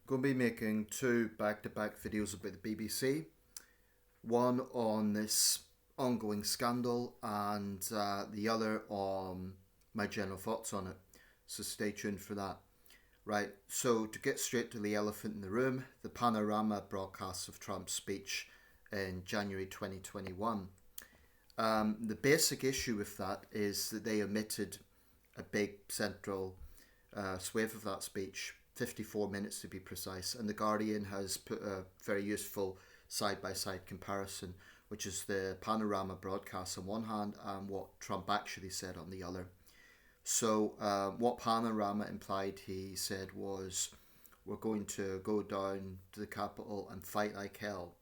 Going to be making two back-to-back videos about the BBC. One on this ongoing scandal and the other on my general thoughts on it. So stay tuned for that. Right, so to get straight to the elephant in the room, the Panorama broadcast of Trump's speech in January 2021. The basic issue with that is that they omitted a big central swathe of that speech, 54 minutes to be precise, and The Guardian has put a very useful side-by-side comparison, which is the Panorama broadcast on one hand and what Trump actually said on the other. So what Panorama implied, he said, was we're going to go down to the Capitol and fight like hell.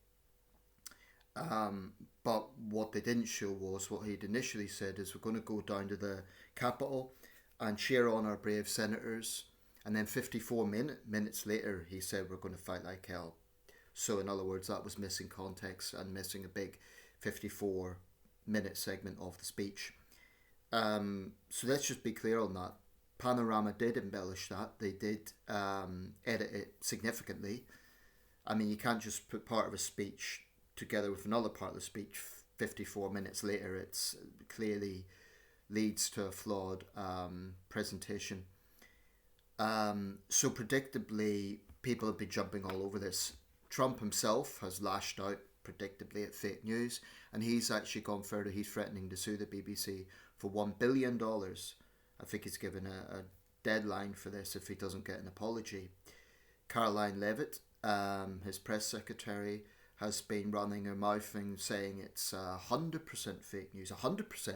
But what they didn't show was what he'd initially said is we're going to go down to the Capitol and cheer on our brave senators. And then 54 minutes later, he said we're going to fight like hell. So in other words, that was missing context and missing a big 54-minute segment of the speech. So let's just be clear on that. Panorama did embellish that. They did edit it significantly. I mean, you can't just put part of a speech together with another part of the speech 54 minutes later. It's clearly leads to a flawed presentation. So predictably, people have been jumping all over this. Trump himself has lashed out predictably at fake news, and he's actually gone further. He's threatening to sue the BBC for $1 billion. I think he's given a deadline for this if he doesn't get an apology. Caroline Levitt, his press secretary, has been running her mouth and saying it's 100% fake news. 100%.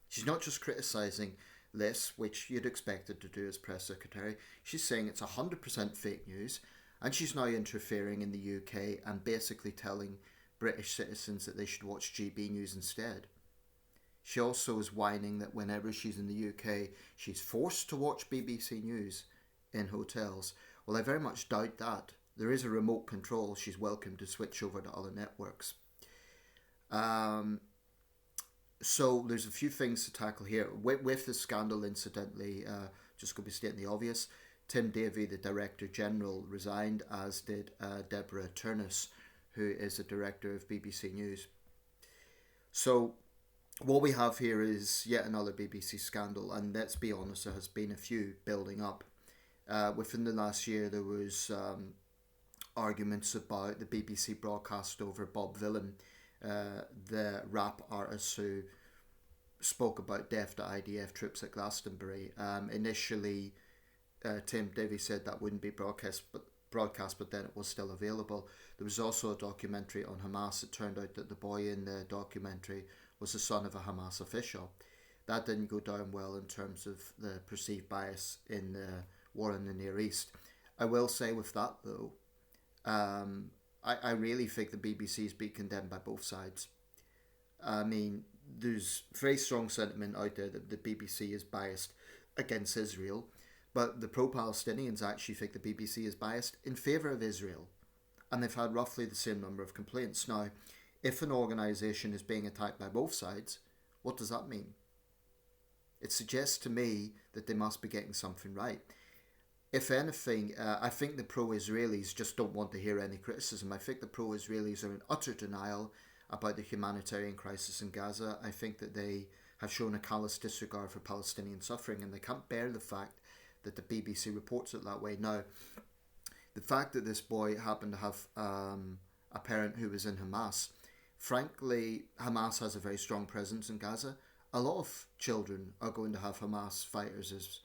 She's not just criticising this, which you'd expect her to do as press secretary. She's saying it's 100% fake news, and she's now interfering in the UK and basically telling British citizens that they should watch GB News instead. She also is whining that whenever she's in the UK, she's forced to watch BBC News in hotels. Well, I very much doubt that. There is a remote control. She's welcome to switch over to other networks. So there's a few things to tackle here. With the scandal, incidentally, just going to be stating the obvious, Tim Davie, the Director General, resigned, as did Deborah Turnus, who is the Director of BBC News. So what we have here is yet another BBC scandal, and let's be honest, there has been a few building up. Within the last year, there was arguments about the BBC broadcast over Bob Vylan, the rap artist who spoke about death to IDF troops at Glastonbury. Initially, Tim Davie said that wouldn't be broadcast, but then it was still available. There was also a documentary on Hamas. It turned out that the boy in the documentary was the son of a Hamas official. That didn't go down well in terms of the perceived bias in the war in the Near East. I will say with that though, I really think the BBC is being condemned by both sides. I mean, there's very strong sentiment out there that the BBC is biased against Israel, but the pro-Palestinians actually think the BBC is biased in favour of Israel, and they've had roughly the same number of complaints. Now, if an organisation is being attacked by both sides, what does that mean? It suggests to me that they must be getting something right. If anything, I think the pro-Israelis just don't want to hear any criticism. I think the pro-Israelis are in utter denial about the humanitarian crisis in Gaza. I think that they have shown a callous disregard for Palestinian suffering, and they can't bear the fact that the BBC reports it that way. Now, the fact that this boy happened to have a parent who was in Hamas, frankly, Hamas has a very strong presence in Gaza. A lot of children are going to have Hamas fighters as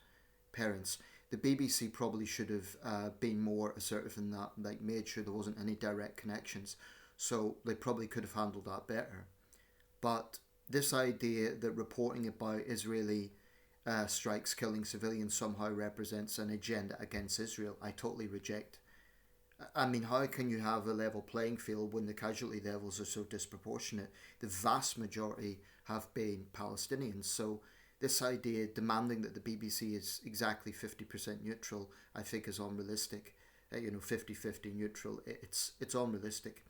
parents. The BBC probably should have been more assertive in that, like made sure there wasn't any direct connections. So they probably could have handled that better. But this idea that reporting about Israeli strikes killing civilians somehow represents an agenda against Israel, I totally reject. I mean, how can you have a level playing field when the casualty levels are so disproportionate? The vast majority have been Palestinians. So this idea demanding that the BBC is exactly 50% neutral, I think is unrealistic. 50-50 neutral, it's unrealistic.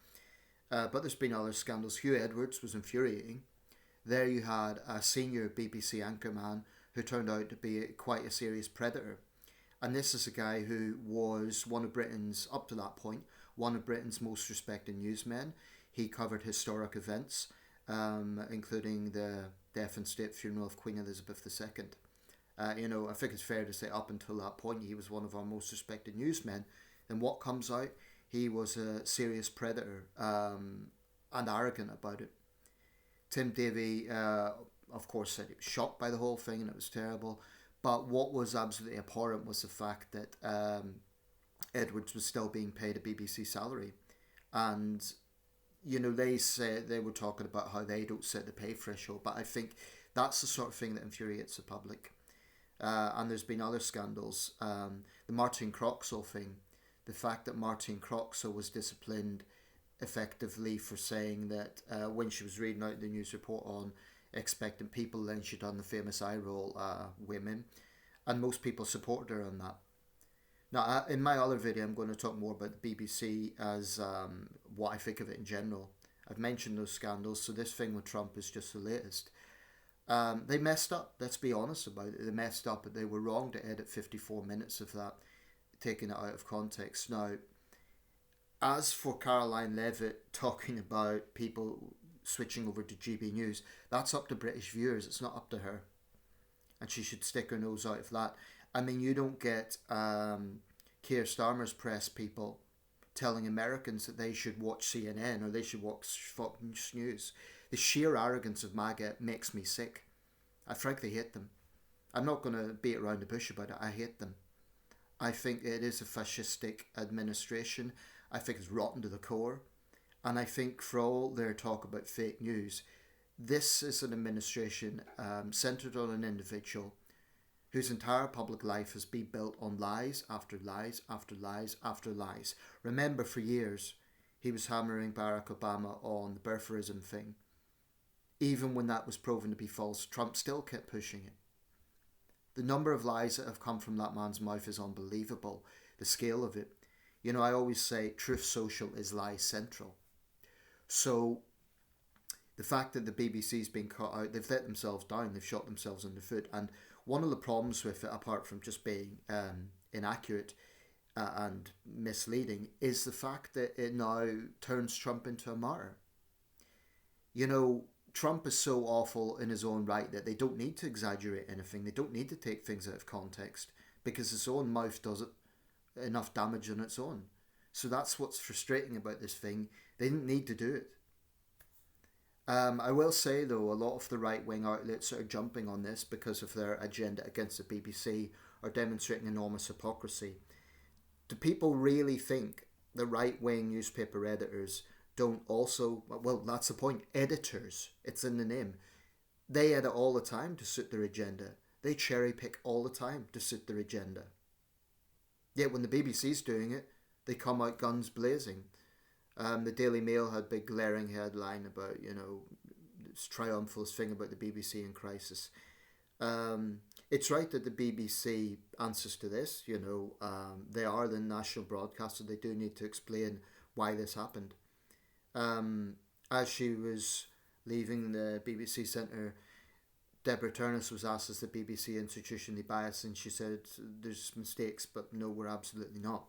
But there's been other scandals. Hugh Edwards was infuriating. There you had a senior BBC anchorman who turned out to be quite a serious predator. And this is a guy who was one of Britain's, up to that point, one of Britain's most respected newsmen. He covered historic events, including the death and state funeral of Queen Elizabeth II. I think it's fair to say up until that point he was one of our most respected newsmen. And what comes out? He was a serious predator and arrogant about it. Tim Davie, of course, said he was shocked by the whole thing and it was terrible. But what was absolutely abhorrent was the fact that Edwards was still being paid a BBC salary. And, they said they were talking about how they don't set the pay threshold. But I think that's the sort of thing that infuriates the public. And there's been other scandals. The Martin Croxall thing. The fact that Martin Croxall was disciplined effectively for saying that when she was reading out the news report on expectant people, then she done the famous eye roll women, and most people supported her on that. Now, in my other video, I'm going to talk more about the BBC as what I think of it in general. I've mentioned those scandals, so this thing with Trump is just the latest. They messed up, let's be honest about it. They messed up, but they were wrong to edit 54 minutes of that, taking it out of context. Now, as for Caroline Levitt talking about people switching over to GB News, that's up to British viewers, it's not up to her. And she should stick her nose out of that. I mean, you don't get Keir Starmer's press people telling Americans that they should watch CNN or they should watch Fox News. The sheer arrogance of MAGA makes me sick. I frankly hate them. I'm not going to beat around the bush about it. I hate them. I think it is a fascistic administration. I think it's rotten to the core. And I think for all their talk about fake news, this is an administration centred on an individual whose entire public life has been built on lies after lies after lies after lies. Remember, for years, he was hammering Barack Obama on the birtherism thing. Even when that was proven to be false, Trump still kept pushing it. The number of lies that have come from that man's mouth is unbelievable. The scale of it. I always say truth social is lie central. So the fact that the BBC's been cut out, they've let themselves down, they've shot themselves in the foot. And one of the problems with it, apart from just being inaccurate and misleading, is the fact that it now turns Trump into a martyr. Trump is so awful in his own right that they don't need to exaggerate anything. They don't need to take things out of context because his own mouth does it enough damage on its own. So that's what's frustrating about this thing. They didn't need to do it. I will say, though, a lot of the right-wing outlets that are jumping on this because of their agenda against the BBC are demonstrating enormous hypocrisy. Do people really think the right-wing newspaper editors don't also... Well, that's the point. Editors. It's in the name. They edit all the time to suit their agenda. They cherry-pick all the time to suit their agenda. Yet when the BBC's doing it, they come out guns blazing. The Daily Mail had a big glaring headline about, this triumphal thing about the BBC in crisis. It's right that the BBC answers to this, they are the national broadcaster. They do need to explain why this happened. As she was leaving the BBC Centre, Deborah Turnus was asked, is the BBC institutionally biased? And she said, there's mistakes, but no, we're absolutely not.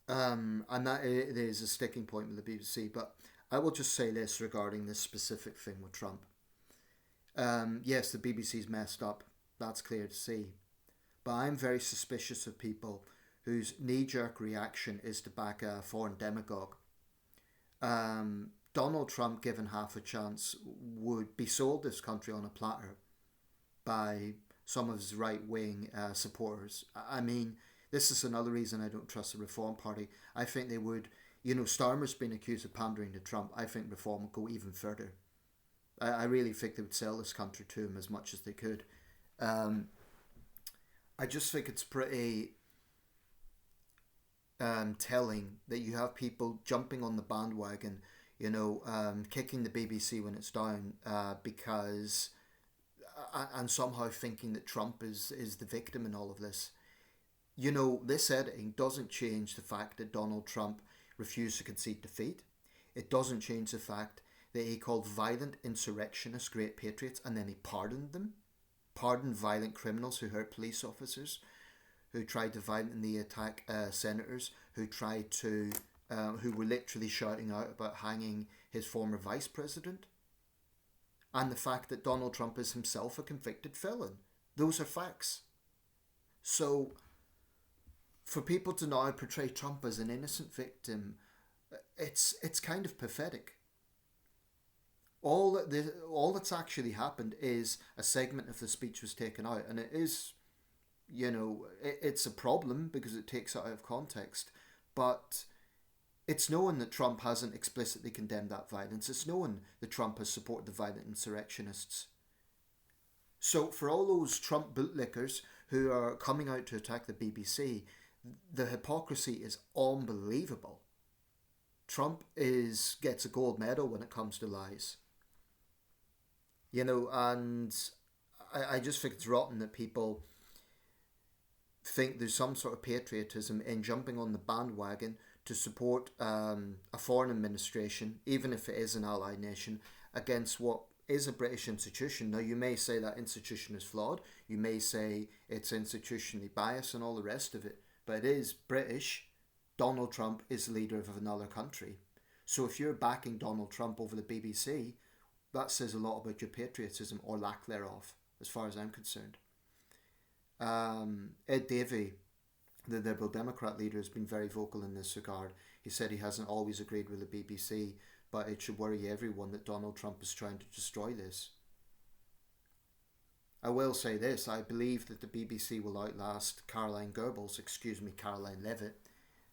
And that it is a sticking point with the BBC. But I will just say this regarding this specific thing with Trump. Yes, the BBC's messed up. That's clear to see. But I'm very suspicious of people whose knee-jerk reaction is to back a foreign demagogue. Donald Trump, given half a chance, would be sold this country on a platter by some of his right-wing supporters. I mean, this is another reason I don't trust the Reform Party. I think they would... Starmer's been accused of pandering to Trump. I think Reform would go even further. I really think they would sell this country to him as much as they could. I just think it's pretty telling that you have people jumping on the bandwagon, kicking the BBC when it's down because... and somehow thinking that Trump is the victim in all of this. This editing doesn't change the fact that Donald Trump refused to concede defeat. It doesn't change the fact that he called violent insurrectionists great patriots and then he pardoned them. Pardoned violent criminals who hurt police officers. who tried to violently attack senators, who who were literally shouting out about hanging his former vice president, and the fact that Donald Trump is himself a convicted felon. Those are facts. So, for people to now portray Trump as an innocent victim, it's kind of pathetic. All that's actually happened is a segment of the speech was taken out, and it is, it's a problem because it takes it out of context. But it's known that Trump hasn't explicitly condemned that violence. It's known that Trump has supported the violent insurrectionists. So for all those Trump bootlickers who are coming out to attack the BBC, the hypocrisy is unbelievable. Trump gets a gold medal when it comes to lies. And I just think it's rotten that people think there's some sort of patriotism in jumping on the bandwagon to support a foreign administration, even if it is an allied nation, against what is a British institution. Now, you may say that institution is flawed, you may say it's institutionally biased and all the rest of it, but it is British. Donald Trump is the leader of another country. So if you're backing Donald Trump over the BBC, that says a lot about your patriotism or lack thereof, as far as I'm concerned. Ed Davey, the Liberal Democrat leader, has been very vocal in this regard. He said he hasn't always agreed with the BBC, but it should worry everyone that Donald Trump is trying to destroy this. I will say this, I believe that the BBC will outlast Caroline Levitt.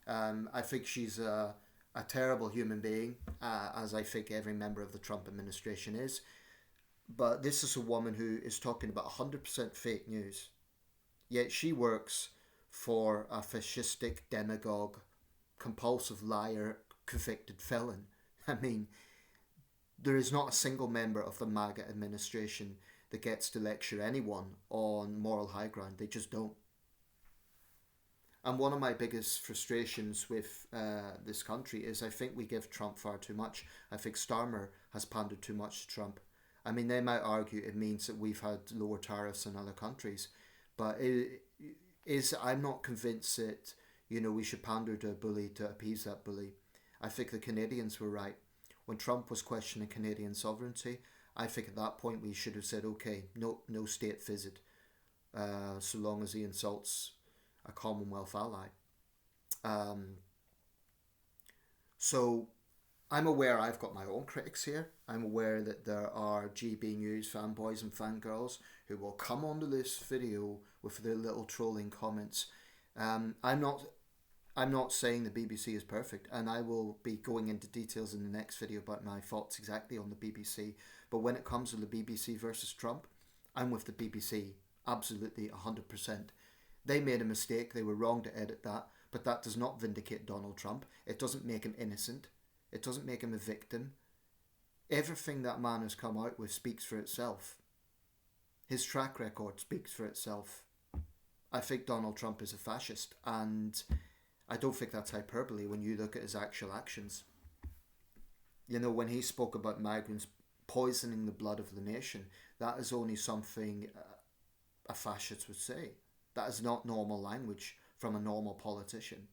I think she's a terrible human being, as I think every member of the Trump administration is. But this is a woman who is talking about 100% fake news. Yet she works for a fascistic demagogue, compulsive liar, convicted felon. I mean, there is not a single member of the MAGA administration that gets to lecture anyone on moral high ground. They just don't. And one of my biggest frustrations with this country is I think we give Trump far too much. I think Starmer has pandered too much to Trump. I mean, they might argue it means that we've had lower tariffs in other countries, but I'm not convinced that, we should pander to a bully to appease that bully. I think the Canadians were right. When Trump was questioning Canadian sovereignty, I think at that point we should have said, okay, no state visit, so long as he insults a Commonwealth ally. So I'm aware I've got my own critics here. I'm aware that there are GB News fanboys and fangirls who will come onto this video with their little trolling comments. I'm not saying the BBC is perfect, and I will be going into details in the next video about my thoughts exactly on the BBC. But when it comes to the BBC versus Trump, I'm with the BBC, absolutely 100%. They made a mistake, they were wrong to edit that, but that does not vindicate Donald Trump. It doesn't make him innocent. It doesn't make him a victim. Everything that man has come out with speaks for itself. His track record speaks for itself. I think Donald Trump is a fascist, and I don't think that's hyperbole when you look at his actual actions. When he spoke about migrants poisoning the blood of the nation, that is only something a fascist would say. That is not normal language from a normal politician.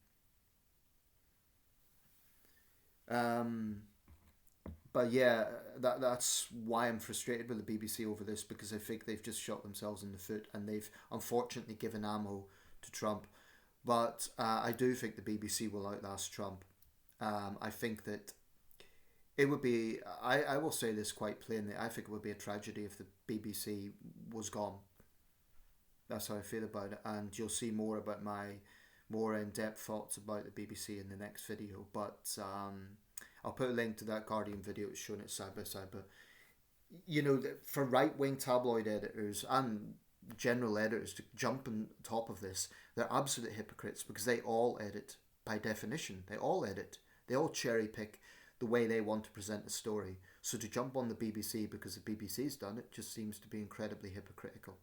But yeah, that's why I'm frustrated with the BBC over this, because I think they've just shot themselves in the foot and they've unfortunately given ammo to Trump. But I do think the BBC will outlast Trump. I think that it would be, I will say this quite plainly, I think it would be a tragedy if the BBC was gone. That's how I feel about it, and you'll see more about my more in-depth thoughts about the BBC in the next video. But I'll put a link to that Guardian video showing it side by side. But for right-wing tabloid editors and general editors to jump on top of this, they're absolute hypocrites, because they all edit by definition. They all edit. They all cherry pick the way they want to present a story. So to jump on the BBC because the BBC's done it just seems to be incredibly hypocritical.